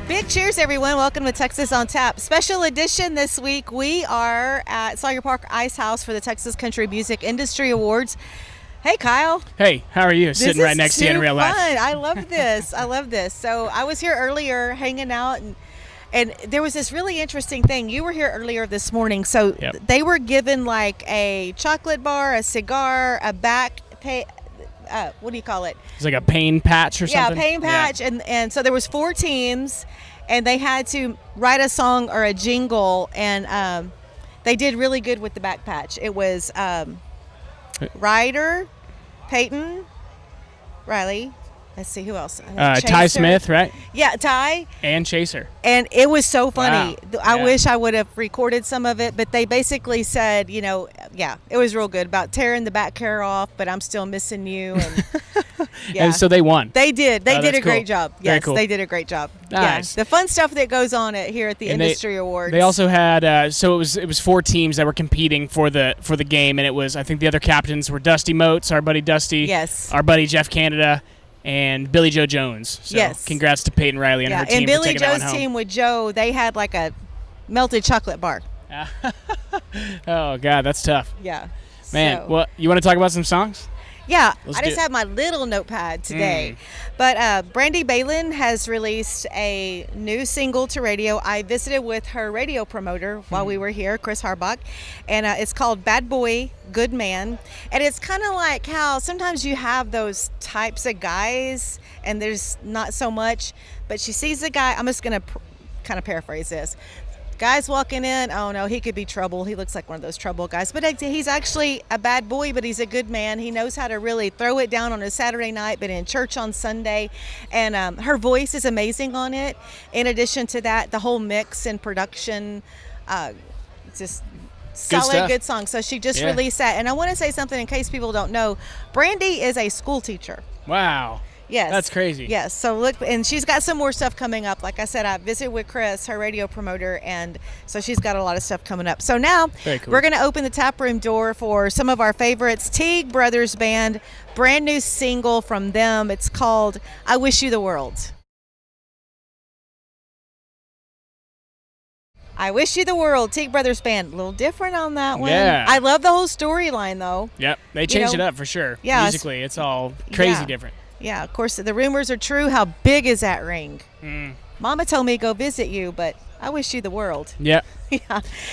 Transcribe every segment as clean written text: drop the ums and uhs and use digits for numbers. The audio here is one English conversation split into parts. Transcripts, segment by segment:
Big cheers, everyone. Welcome to Texas on Tap. Special edition this week. We are at Sawyer Park Ice House for the Texas Country Music Industry Awards. Hey, Kyle. Hey, how are you? Sitting right next to you in real life. I love this. I love this. So I was here earlier hanging out, and there was this really interesting thing. You were here earlier this morning. So They were given like a chocolate bar, a cigar, a back pay. What do you call it? It's like a pain patch or something? Yeah, pain patch. Yeah. And so there was 4 teams, and they had to write a song or a jingle, and they did really good with the back patch. It was Ryder, Peyton, Riley. Let's see, who else? Ty Smith, right? Yeah, Ty. And Chaser. And it was so funny. Wow. I wish I would have recorded some of it, but they basically said, it was real good about tearing the back hair off, but I'm still missing you. And and so they won. They did. They did a great job. Very Yes, cool. They did a great job. Nice. Yeah. The fun stuff that goes on here at the Industry Awards. They also had so it was 4 teams that were competing for the game, and it was, I think the other captains were Dusty Motes, our buddy Dusty. Yes. Our buddy Jeff Canada. And Billy Joe Jones. So yes. Congrats to Peyton Riley and her team and Billy for taking Joe's that one home. team with Joe, they had like a melted chocolate bar. Oh, God, that's tough. Yeah. Man, well, you want to talk about some songs? Yeah, Let's I just have my little notepad today. Mm. But Brandi Behlen has released a new single to radio. I visited with her radio promoter while we were here, Chris Harbach, and it's called Bad Boy, Good Man. And it's kind of like how sometimes you have those types of guys and there's not so much, but she sees a guy. I'm just going to kind of paraphrase this. Guy's walking in, oh no, he could be trouble. He looks like one of those trouble guys. But he's actually a bad boy, but he's a good man. He knows how to really throw it down on a Saturday night, but in church on Sunday. And her voice is amazing on it. In addition to that, the whole mix and production, just solid, good song. So she just released that. And I want to say something in case people don't know. Brandi is a school teacher. Wow. Yes. That's crazy. Yes. So look, and she's got some more stuff coming up. Like I said, I visited with Chris, her radio promoter, and so she's got a lot of stuff coming up. So now we're going to open the tap room door for some of our favorites. Teague Brothers Band, brand new single from them. It's called I Wish You the World. I Wish You the World, Teague Brothers Band. A little different on that one. Yeah. I love the whole storyline, though. Yep. They changed it up for sure. Yeah. Musically, it's all crazy different. Yeah, of course, the rumors are true. How big is that ring? Mama told me to go visit you, but I wish you the world. Yep.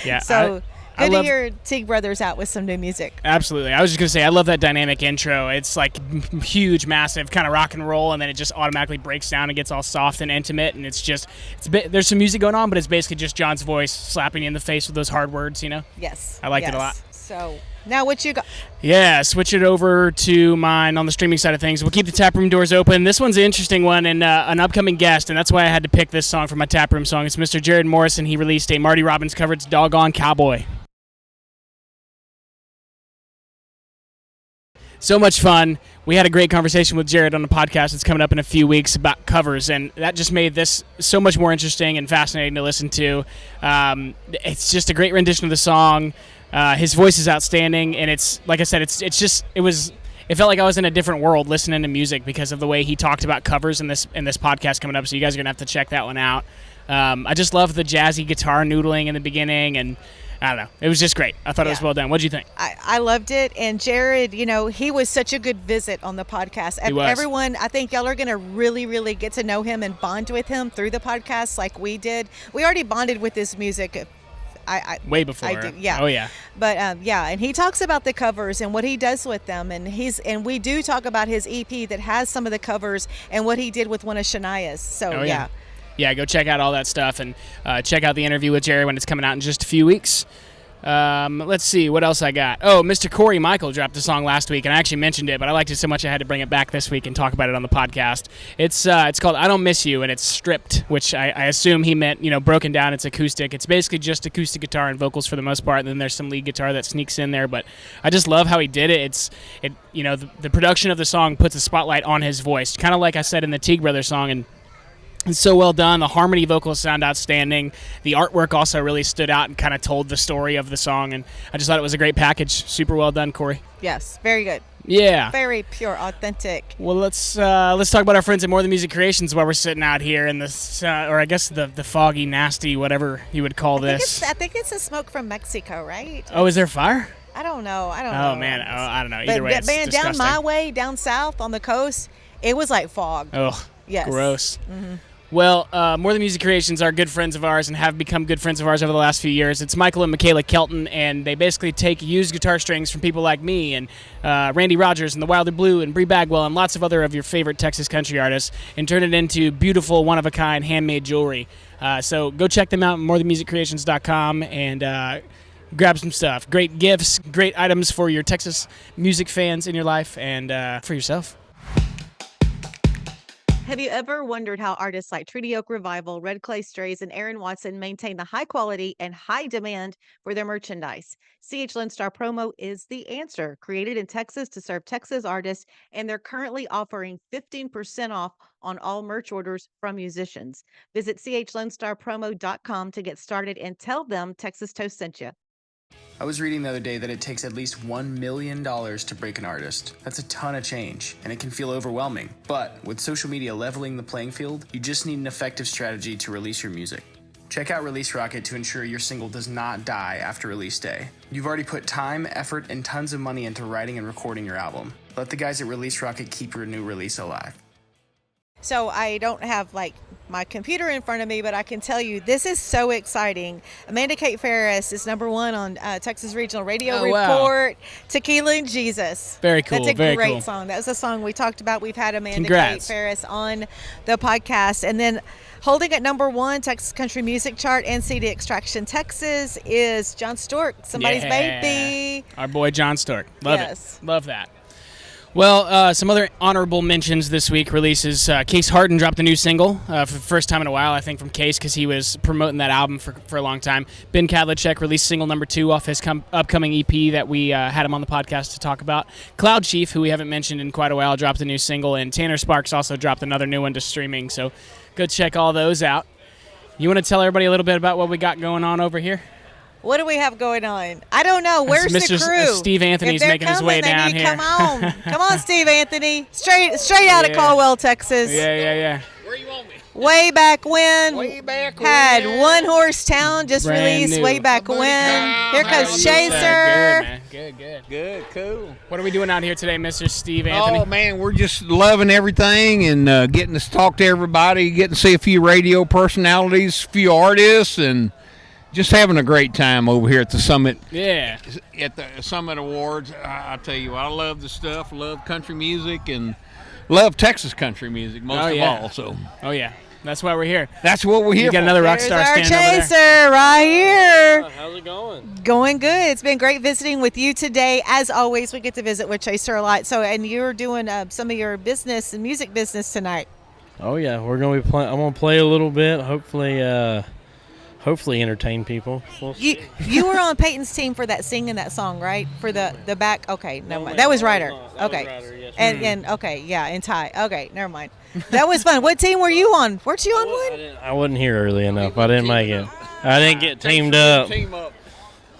Yeah. So good to hear Teague Brothers out with some new music. Absolutely. I was just going to say, I love that dynamic intro. It's like huge, massive kind of rock and roll, and then it just automatically breaks down and gets all soft and intimate, and there's some music going on, but it's basically just John's voice slapping you in the face with those hard words, Yes. I liked it a lot. So now what you got? Yeah, switch it over to mine on the streaming side of things. We'll keep the tap room doors open. This one's an interesting one and an upcoming guest, and that's why I had to pick this song for my tap room song. It's Mr. Jarrod Morrison. He released a Marty Robbins cover. It's Doggone Cowboy. So much fun. We had a great conversation with Jarrod on the podcast that's coming up in a few weeks about covers, and that just made this so much more interesting and fascinating to listen to. It's just a great rendition of the song. His voice is outstanding, and it's like I said, it felt like I was in a different world listening to music because of the way he talked about covers in this podcast coming up. So you guys are gonna have to check that one out. I just love the jazzy guitar noodling in the beginning, and I don't know, it was just great. I thought it was well done. What'd you think? I loved it, and Jarrod, he was such a good visit on the podcast. He was. Everyone, I think y'all are gonna really, really get to know him and bond with him through the podcast like we did. We already bonded with his music. Way before. I do, yeah. Oh yeah. But and he talks about the covers and what he does with them, and we do talk about his EP that has some of the covers and what he did with one of Shania's. So yeah. Yeah, go check out all that stuff and check out the interview with Jerry when it's coming out in just a few weeks. Let's see what else I got. Oh, Mr. Cory Michael dropped a song last week, and I actually mentioned it, but I liked it so much I had to bring it back this week and talk about it on the podcast. It's called I Don't Miss You, and it's stripped, which I assume he meant, broken down. It's acoustic. It's basically just acoustic guitar and vocals for the most part, and then there's some lead guitar that sneaks in there, but I just love how he did it. The production of the song puts a spotlight on his voice, kind of like I said in the Teague Brothers song, and It's so well done. The harmony vocals sound outstanding. The artwork also really stood out and kind of told the story of the song. And I just thought it was a great package. Super well done, Cory. Yes, very good. Yeah. Very pure, authentic. Well, let's talk about our friends at More Than Music Creations while we're sitting out here in this, or I guess the foggy, nasty, whatever you would call this. I think it's the smoke from Mexico, right? Oh, is there fire? I don't know. Oh, man. I don't know. Either way, it's man, disgusting. down my way, down south on the coast, it was like fog. Oh, yes. Gross. Mm-hmm. Well, More Than Music Creations are good friends of ours and have become good friends of ours over the last few years. It's Michael and Michaela Kelton, and they basically take used guitar strings from people like me and Randy Rogers and the Wilder Blue and Bree Bagwell and lots of other of your favorite Texas country artists and turn it into beautiful, one-of-a-kind, handmade jewelry. So go check them out at morethanmusiccreations.com and grab some stuff. Great gifts, great items for your Texas music fans in your life and for yourself. Have you ever wondered how artists like Treaty Oak Revival, Red Clay Strays, and Aaron Watson maintain the high quality and high demand for their merchandise? CH Lone Star Promo is the answer. Created in Texas to serve Texas artists, and they're currently offering 15% off on all merch orders from musicians. Visit chlonestarpromo.com to get started and tell them Texas Toast sent you. I was reading the other day that it takes at least $1 million to break an artist. That's a ton of change, and it can feel overwhelming. But with social media leveling the playing field, you just need an effective strategy to release your music. Check out Release Rocket to ensure your single does not die after release day. You've already put time, effort, and tons of money into writing and recording your album. Let the guys at Release Rocket keep your new release alive. So I don't have like my computer in front of me, but I can tell you this is so exciting. Amanda Kate Ferris is number 1 on Texas Regional Radio Report. Wow. Tequila and Jesus. Very cool. That's a very great cool. song. That was a song we talked about. We've had Amanda Congrats. Kate Ferris on the podcast. And then holding at number 1 Texas Country Music Chart and CD Extraction Texas is John Stork, Somebody's Baby. Our boy John Stork. Love Yes. it. Love that. Well, some other honorable mentions this week releases. Case Harden dropped a new single for the first time in a while, I think, from Case, because he was promoting that album for a long time. Ben Kadlicek released single number 2 off his upcoming EP that we had him on the podcast to talk about. Cloud Chief, who we haven't mentioned in quite a while, dropped a new single, and Tanner Sparks also dropped another new one to streaming, so go check all those out. You want to tell everybody a little bit about what we got going on over here? What do we have going on? I don't know. Where's Mr. the crew? Steve Anthony's making his way down here. Come on. Come on, Steve Anthony. Straight out of Caldwell, Texas. Yeah. Where you want me? Way back when. Way back had when. One Horse Town just Brand released new. way back Somebody when. come. Here How comes you doing? Good, Chaser. man. Good. Good, cool. What are we doing out here today, Mr. Steve Anthony? Oh, man, we're just loving everything and getting to talk to everybody, getting to see a few radio personalities, a few artists, and just having a great time over here at the Summit. Yeah. At the Summit Awards. I tell you what, I love the stuff, love country music, and love Texas country music most of all. So Oh, yeah. That's why we're here. that's what we're here You got for. another rock There's star our standing over there. Chaser right here. How's it going? Going good. It's been great visiting with you today. As always, we get to visit with Chaser a lot. So, and you're doing some of your business and music business tonight. Oh yeah, we're gonna be playing. I'm gonna play a little bit. Hopefully entertain people. We'll see. You were on Peyton's team for that singing that song, right? For the back. Okay, never mind. That was Ryder. That was Okay, Ryder, yes. and okay, yeah, and Ty. Okay, never mind. That was fun. What team were you on? Weren't you on one? I wasn't here early enough. I didn't make it. I didn't get teamed up. Team up.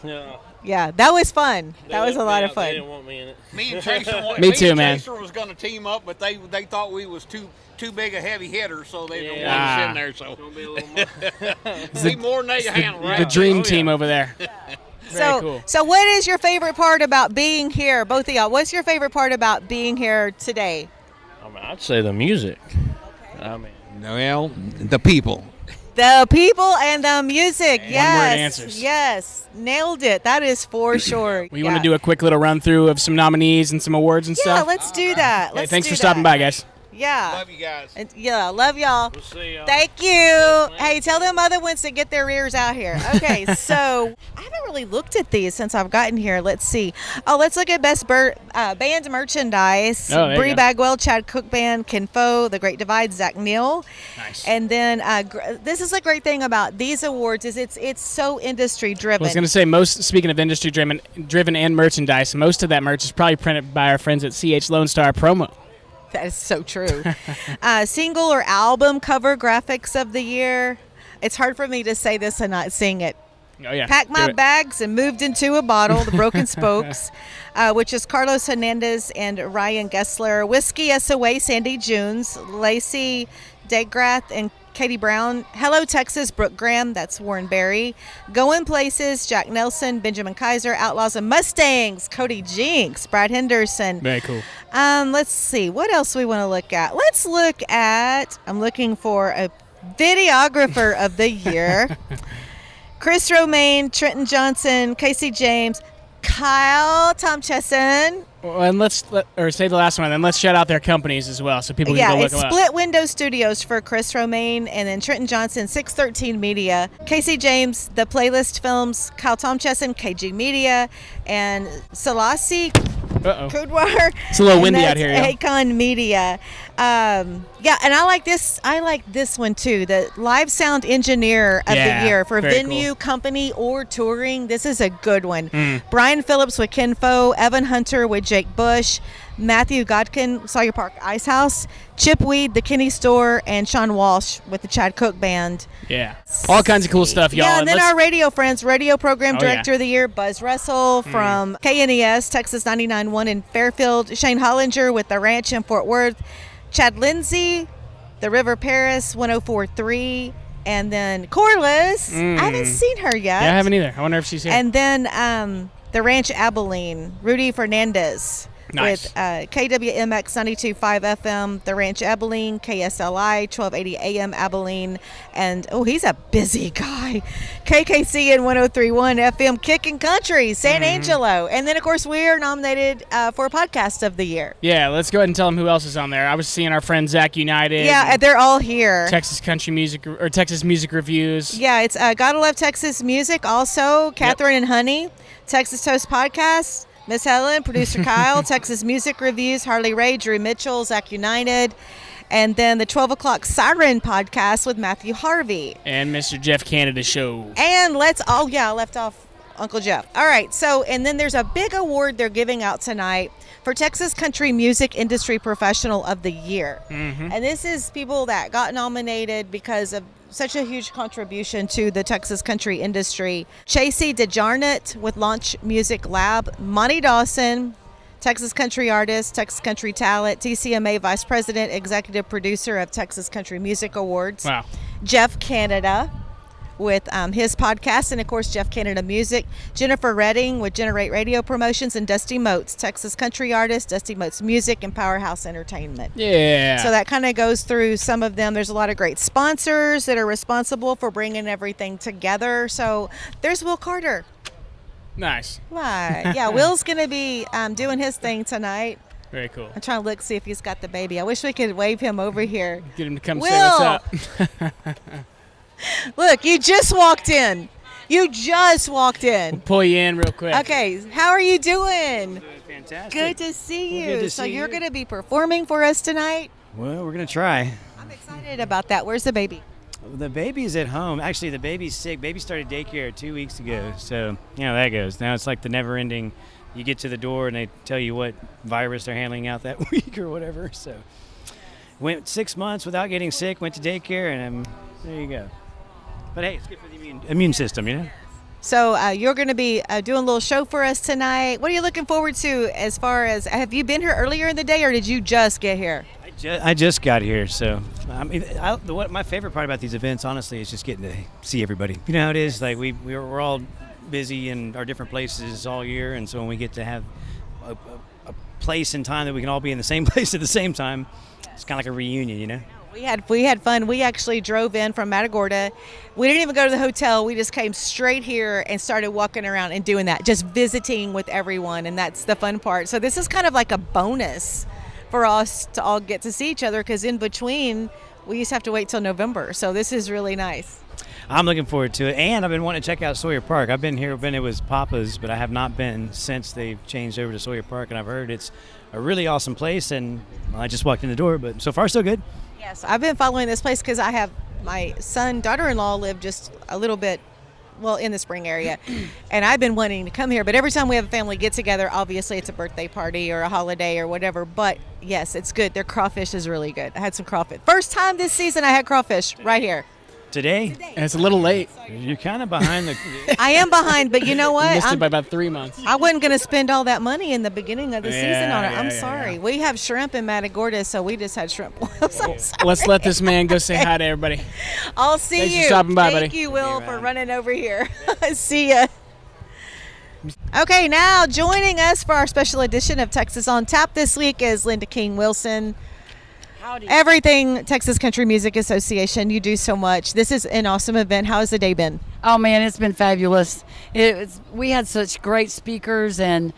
Yeah. Yeah, that was fun. They That was a left lot me of out. They fun. didn't want me in it. Me and Chaser, Me too, man. Chaser was going to team up, but they thought we was too big a heavy hitter, so they didn't Yeah. want us in there. So Gonna be a little more. be more than they can handle, right? The dream Oh, yeah. team over there. Very cool. So what is your favorite part about being here, both of y'all? What's your favorite part about being here today? I mean, I'd say the music. I mean, Well, the people. The people and the music. One-word Yes. answers. Yes. Nailed it. That is for sure. We want to do a quick little run through of some nominees and some awards and Yeah, stuff. let's do that. Hey, Let's thanks do for stopping that. by, guys. Yeah. Love you guys. And, yeah, love y'all. we'll see y'all. Thank you. Hey, tell them other ones to get their ears out here. Okay, so I haven't really looked at these since I've gotten here. Let's see. Oh, let's look at best band merchandise. Oh, there you Bree go. Bagwell, Chad Cook Band, Ken Fo, The Great Divide, Zach Neal. Nice. And then this is a great thing about these awards is it's so industry driven. I was going to say, speaking of industry driven and merchandise, most of that merch is probably printed by our friends at CH Lone Star Promo. That is so true. Single or album cover graphics of the year. It's hard for me to say this and not sing it. Oh, yeah. Packed my Do it. bags and moved into a bottle, The Broken Spokes, which is Carlos Hernandez and Ryan Gessler. Whiskey SOA, Sandy Junes, Lacey Degrath and Katie Brown. Hello, Texas, Brooke Graham. That's Warren Berry. Going Places, Jack Nelson, Benjamin Kaiser. Outlaws and Mustangs, Cody Jinks, Brad Henderson. Very cool. Let's see. What else we want to look at? Let's look at, I'm looking for a videographer of the year. Chris Romaine, Trenton Johnson, Casey James, Kyle Tomcheson. Well, and say the last one, and let's shout out their companies as well, so people can go look it's them up. Split Window Studios for Chris Romaine, and then Trenton Johnson, 613 Media, Casey James, The Playlist Films, Kyle Tomcheson, KG Media, and Selassie Kudwar. It's a little and windy that's out here, yeah. Akon Media. And I like this. I like this one too. The Live Sound Engineer of the Year for very venue, cool. company, or touring. This is a good one. Brian Phillips with Kinfo, Evan Hunter with Jake Bush, Matthew Godkin, Sawyer Park Ice House, Chip Weed, The Kenny Store, and Sean Walsh with the Chad Cook Band. Yeah. All kinds of cool stuff, y'all. Yeah, and then our radio friends, Radio Program Oh, Director yeah. of the Year, Buzz Russell from KNES, Texas 99.1 in Fairfield, Shane Hollinger with The Ranch in Fort Worth, Chad Lindsay, The River Paris 104.3, and then Corliss. I haven't seen her yet. Yeah, I haven't either. I wonder if she's here. And then The Ranch Abilene, Rudy Fernandez. Nice. With KWMX 92.5 FM, The Ranch Abilene, KSLI 1280 AM Abilene, and he's a busy guy. KKCN 103.1 FM, Kickin' Country, San Angelo, and then of course we are nominated for Podcast of the Year. Yeah, let's go ahead and tell them who else is on there. I was seeing our friend Zach United. Yeah, they're all here. Texas Country Music or Texas Music Reviews. Yeah, it's Gotta Love Texas Music. Also, Catherine and Honey, Texas Toast Podcast. Miss Helen, producer Kyle, Texas Music Reviews, Harley Ray, Drew Mitchell, Zach United, and then the 12 o'clock Siren podcast with Matthew Harvey. And Mr. Jeff Canada Show. And I left off Uncle Jeff. All right, so, and then there's a big award they're giving out tonight for Texas Country Music Industry Professional of the Year. And this is people that got nominated because of such a huge contribution to the Texas country industry. Chasey DeJarnett with Launch Music Lab, Monty Dawson, Texas country artist, Texas country talent, TCMA vice president, executive producer of Texas Country Music Awards. Wow. Jeff Canada with his podcast, and of course Jeff Canada Music. Jennifer Redding with Generate Radio Promotions, and Dusty Motes, Texas country artist, Dusty Motes Music, and Powerhouse Entertainment. Yeah. So that kind of goes through some of them. There's a lot of great sponsors that are responsible for bringing everything together. So there's Will Carter. Nice. Right. Yeah, Will's going to be doing his thing tonight. Very cool. I'm trying to look, see if he's got the baby. I wish we could wave him over here. Get him to come Will! say what's up. Look, you just walked in. You just walked in. Pull you in real quick. Okay, how are you doing? Fantastic. Good to see you. Good to So see you're you. going to be performing for us tonight? Well, we're going to try. I'm excited about that. Where's the baby? The baby's at home. Actually, the baby's sick. Baby started daycare 2 weeks ago. So, you know, that goes. Now it's like the never ending. You get to the door and they tell you what virus they're handling out that week or whatever. So, went 6 months without getting sick, went to daycare, and there you go. But hey, it's good for the immune system, you know? So you're going to be doing a little show for us tonight. What are you looking forward to as far as, have you been here earlier in the day or did you just get here? I just got here, so I mean, my favorite part about these events, honestly, is just getting to see everybody. You know how it is, like we're all busy in our different places all year, and so when we get to have a place and time that we can all be in the same place at the same time, it's kind of like a reunion, you know? We had fun. We actually drove in from Matagorda. We didn't even go to the hotel. We just came straight here and started walking around and doing that, just visiting with everyone, and that's the fun part. So this is kind of like a bonus for us to all get to see each other, because in between we used to have to wait till November. So this is really nice. I'm looking forward to it, and I've been wanting to check out Sawyer Park. I've been here when it was Papa's, but I have not been since they've changed over to Sawyer Park, and I've heard it's a really awesome place, and I just walked in the door, but so far so good. Yes, I've been following this place because I have my daughter-in-law live just a little bit in the spring area. And I've been wanting to come here, but every time we have a family get together, obviously it's a birthday party or a holiday or whatever. But yes, it's good. Their crawfish is really good. I had some crawfish. First time this season I had crawfish right here. Today? And it's a little late. You're kind of behind the. I am behind, but you know You what? missed it by about 3 months. I wasn't going to spend all that money in the beginning of the season on it. Yeah, I'm yeah, sorry. yeah. We have shrimp in Matagorda, so we just had shrimp boils. I'm sorry. Let's let this man go say hi to everybody. I'll see Thanks for you. stopping by, Thank buddy. you, Will, for running over here. See ya. Okay, now joining us for our special edition of Texas on Tap this week is Linda King Wilson. Howdy. Everything Texas Country Music Association. You do so much. This is an awesome event. How has the day been? Oh man, it's been fabulous. We had such great speakers and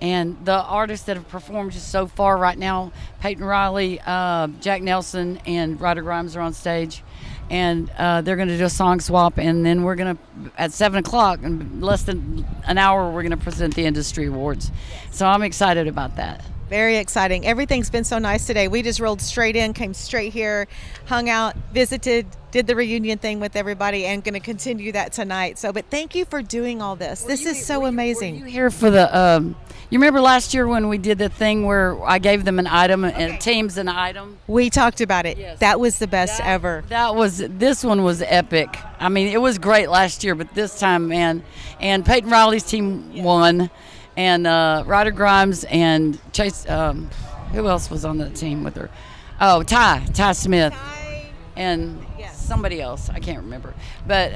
the artists that have performed just so far right now. Peyton Riley, Jack Nelson, and Ryder Grimes are on stage, and they're going to do a song swap, and then we're going to at 7:00 in less than an hour we're going to present the industry awards. So I'm excited about that. Very exciting. Everything's been so nice today. We just rolled straight in, came straight here, hung out, visited, did the reunion thing with everybody, and going to continue that tonight. So, but thank you for doing all this. This is so amazing. Were you here for the? You remember last year when we did the thing where I gave them an item and teams an item? We talked about it. Yes. That was the best ever. This one was epic. I mean, it was great last year, but this time, man. And Peyton Riley's team won. And Ryder Grimes and Chase, who else was on that team with her? Oh, Ty Smith, and somebody else. I can't remember. But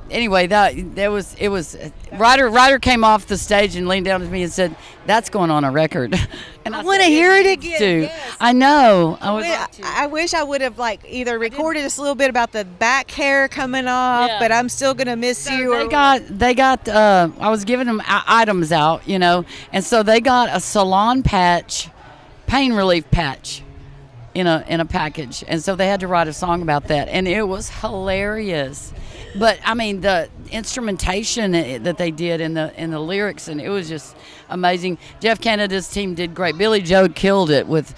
anyway, it was. Ryder came off the stage and leaned down to me and said, "That's going on a record." And I want to hear it again. Yes. I know. I wish I would have either recorded just a little bit about the back hair coming off, but I'm still gonna miss you. They got. I was giving them items out, and so they got a salon patch, pain relief patch, in a package, and so they had to write a song about that, and it was hilarious. But I mean, the instrumentation that they did in the lyrics, and it was just amazing. Jeff Canada's team did great. Billy Joe killed it with,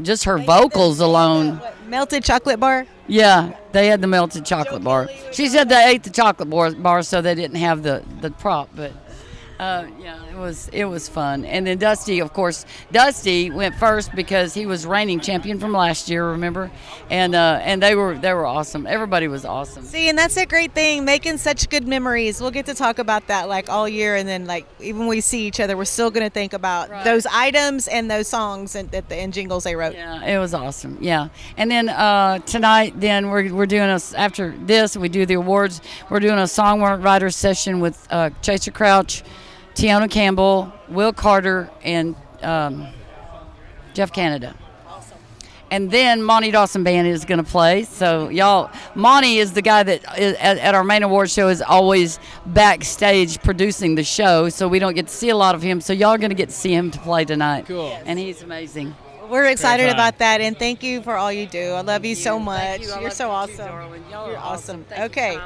just her vocals alone. Melted chocolate bar? Yeah, they had the melted chocolate bar. She said they ate the chocolate bar so they didn't have the prop, but it was fun. And then Dusty, of course, went first because he was reigning champion from last year, remember? And they were awesome. Everybody was awesome. See, and that's a great thing, making such good memories. We'll get to talk about that all year, and then even when we see each other, we're still going to think about those items and those songs and jingles they wrote. Yeah, it was awesome. Yeah. And then tonight, then we're doing after this, we do the awards. We're doing a songwriter session with Chaser Crouch, Tiona Campbell, Will Carter, and Jeff Canada. Awesome. And then Monty Dawson Band is going to play. So y'all, Monty is the guy that at our main award show is always backstage producing the show. So we don't get to see a lot of him. So y'all are going to get to see him to play tonight. Cool. And he's amazing. We're excited about that, and thank you for all you do. I love you so much. You're so awesome. You're awesome. Okay.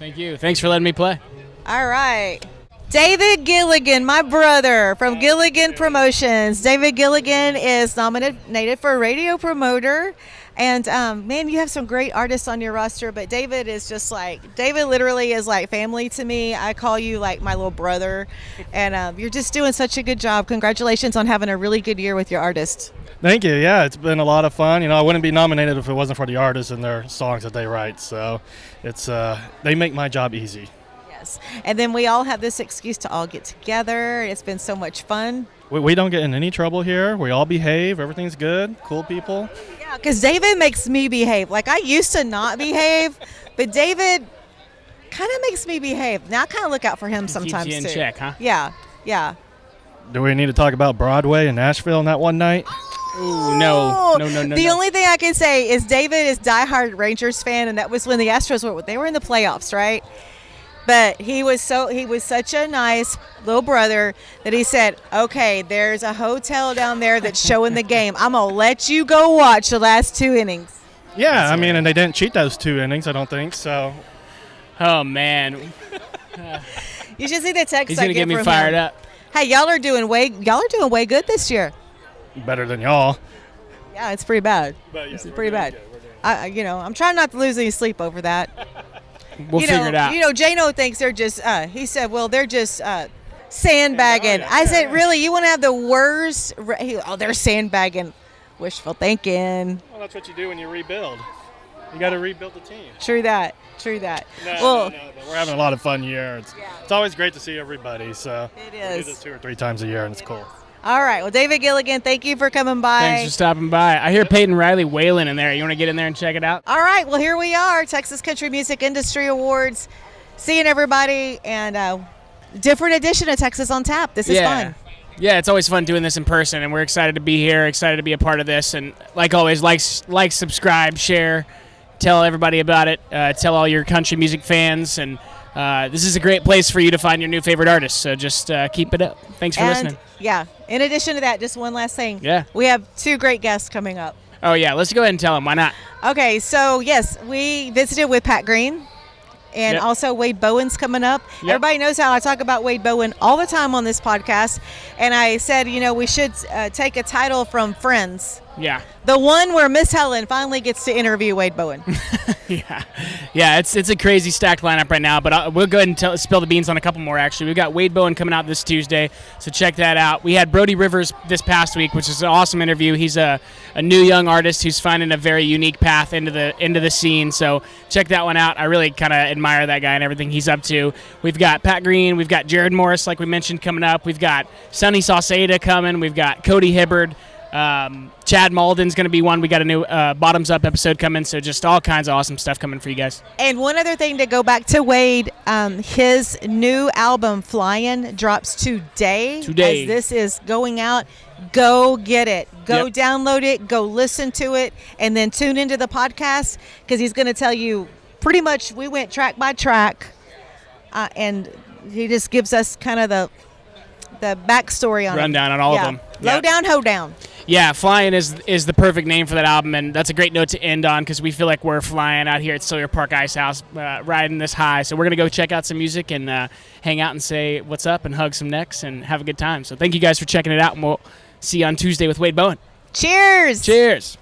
Thank you. Thanks for letting me play. All right. David Gilligan, my brother from Gilligan Promotions. David Gilligan is nominated for a radio promoter. And, man, you have some great artists on your roster, but David is just David literally is like family to me. I call you like my little brother. And you're just doing such a good job. Congratulations on having a really good year with your artists. Thank you. Yeah, it's been a lot of fun. I wouldn't be nominated if it wasn't for the artists and their songs that they write. So it's they make my job easy. And then we all have this excuse to all get together. It's been so much fun. We don't get in any trouble here. We all behave. Everything's good. Cool people. Yeah, because David makes me behave. I used to not behave, but David kind of makes me behave. Now I kind of look out for him sometimes keeps you in too. check, huh? Yeah. Do we need to talk about Broadway in Nashville on that one night? Ooh, no. The only thing I can say is David is diehard Rangers fan, and that was when the Astros were in the playoffs, right? But he was such a nice little brother that he said, okay, there's a hotel down there that's showing the game. I'm going to let you go watch the last 2 innings. Yeah, and they didn't cheat those 2 innings, I don't think, so. Oh, man. You should see the text He's I going to get get me from fired him. up. Hey, y'all are doing way good this year. Better than y'all. Yeah, it's pretty bad. But yeah, It's pretty bad. I'm trying not to lose any sleep over that. We'll figure it out. Jano thinks they're just, he said, well, they're just sandbagging. I said, really? You want to have the worst? They're sandbagging. Wishful thinking. Well, that's what you do when you rebuild. You got to rebuild the team. True that. No, but we're having a lot of fun here. It's always great to see everybody. So it we is. do this 2 or 3 times a year, and it's cool. All right. Well, David Gilligan, thank you for coming by. Thanks for stopping by. I hear Peyton Riley wailing in there. You want to get in there and check it out? All right. Well, here we are, Texas Country Music Industry Awards, seeing everybody, and different edition of Texas on Tap. This is fun. Yeah, it's always fun doing this in person, and we're excited to be here, excited to be a part of this. And like always, like, subscribe, share, tell everybody about it, tell all your country music fans, and this is a great place for you to find your new favorite artists. So just keep it up. Thanks for listening. Yeah. In addition to that, just one last thing. Yeah. We have 2 great guests coming up. Oh, yeah. Let's go ahead and tell them. Why not? Okay. So, yes, we visited with Pat Green. And also Wade Bowen's coming up. Yep. Everybody knows how I talk about Wade Bowen all the time on this podcast. And I said, we should take a title from Friends. Yeah. The one where Miss Helen finally gets to interview Wade Bowen. Yeah, it's a crazy stacked lineup right now, but we'll go ahead and spill the beans on a couple more, actually. We've got Wade Bowen coming out this Tuesday, so check that out. We had Brody Rivers this past week, which is an awesome interview. He's a new young artist who's finding a very unique path into the scene, so check that one out. I really kind of admire that guy and everything he's up to. We've got Pat Green, we've got Jarrod Morris, like we mentioned, coming up. We've got Sonny Sauceda coming. We've got Cody Hibbard. Chad Malden's going to be one. We got a new Bottoms Up episode coming, so just all kinds of awesome stuff coming for you guys. And one other thing to go back to Wade, his new album, Flyin', drops today. As this is going out. Go get it. Go download it. Go listen to it. And then tune into the podcast because he's going to tell you pretty much we went track by track. And he just gives us kind of the backstory on rundown on all of them. Low down, ho down. Yeah, Flying is the perfect name for that album, and that's a great note to end on because we feel like we're flying out here at Sawyer Park Ice House, riding this high. So we're going to go check out some music and hang out and say what's up and hug some necks and have a good time. So thank you guys for checking it out, and we'll see you on Tuesday with Wade Bowen. Cheers! Cheers!